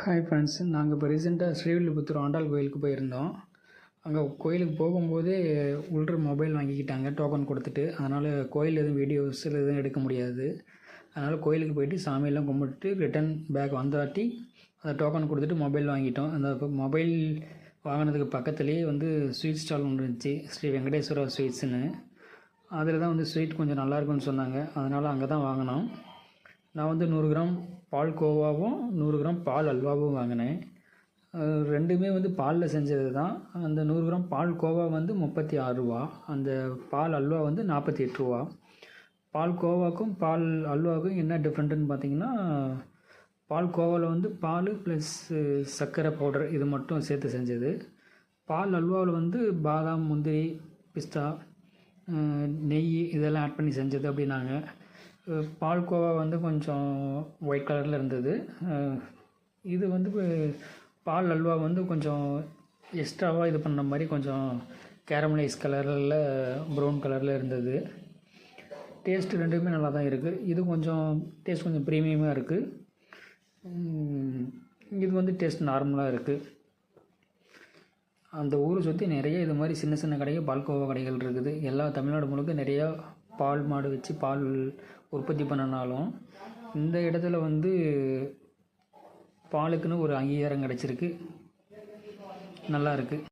Hi friends, நாங்கள் இப்போ ரீசெண்டாக ஸ்ரீவில்லிபுத்தூர் ஆண்டாள் கோயிலுக்கு போயிருந்தோம். அங்கே கோயிலுக்கு போகும்போதே உள்ள மொபைல் வாங்கிக்கிட்டாங்க டோக்கன் கொடுத்துட்டு. அதனால் கோயில் எதுவும் வீடியோஸ் எதுவும் எடுக்க முடியாது. அதனால் கோயிலுக்கு போயிட்டு சாமியெல்லாம் கும்பிட்டு ரிட்டன் பேக் வந்தாட்டி அந்த டோக்கன் கொடுத்துட்டு மொபைல் வாங்கிட்டோம். அந்த மொபைல் வாங்கினதுக்கு பக்கத்துலேயே ஸ்வீட் ஸ்டால் ஒன்று இருந்துச்சு, ஸ்ரீ வெங்கடேஸ்வரா ஸ்வீட்ஸ்னு. அதில் தான் ஸ்வீட் கொஞ்சம் நல்லாயிருக்குன்னு சொன்னாங்க. அதனால் அங்கே தான் வாங்கினோம். நான் 100 கிராம் பால் கோவாவும் 100 கிராம் பால் அல்வாவும் வாங்கினேன். ரெண்டுமே பாலில் செஞ்சது தான். அந்த 100 கிராம் பால் கோவா 36 ரூபா, அந்த பால் அல்வா 48 ரூபா. பால் கோவாக்கும் பால் அல்வாவுக்கும் என்ன டிஃப்ரெண்ட்டுன்னு பார்த்தீங்கன்னா, பால் கோவாவில் பால் ப்ளஸ் சர்க்கரை பவுடர் இது மட்டும் சேர்த்து செஞ்சது. பால் அல்வாவில் பாதாம், முந்திரி, பிஸ்தா, நெய் இதெல்லாம் ஆட் பண்ணி செஞ்சது அப்படின்னாங்க. பால்கோவா கொஞ்சம் ஒயிட் கலரில் இருந்தது. இது பால் அல்வா கொஞ்சம் எக்ஸ்ட்ராவாக இது பண்ண மாதிரி கொஞ்சம் கேரமலைஸ் கலரில் ப்ரௌன் கலரில் இருந்தது. டேஸ்ட்டு ரெண்டுமே நல்லா தான் இருக்குது. இது கொஞ்சம் டேஸ்ட் கொஞ்சம் ப்ரீமியமாக இருக்குது. இது டேஸ்ட் நார்மலாக இருக்குது. அந்த ஊரை சுற்றி நிறைய இது மாதிரி சின்ன சின்ன கடைகள் பால்கோவா கடைகள் இருக்குது. எல்லா தமிழ்நாடு முழுக்க நிறையா பால் மாடு வச்சு பால் உற்பத்தி பண்ணினாலும் இந்த இடத்துல பாலுக்குன்னு ஒரு அங்கீகாரம் கிடச்சிருக்கு. நல்லா இருக்குது.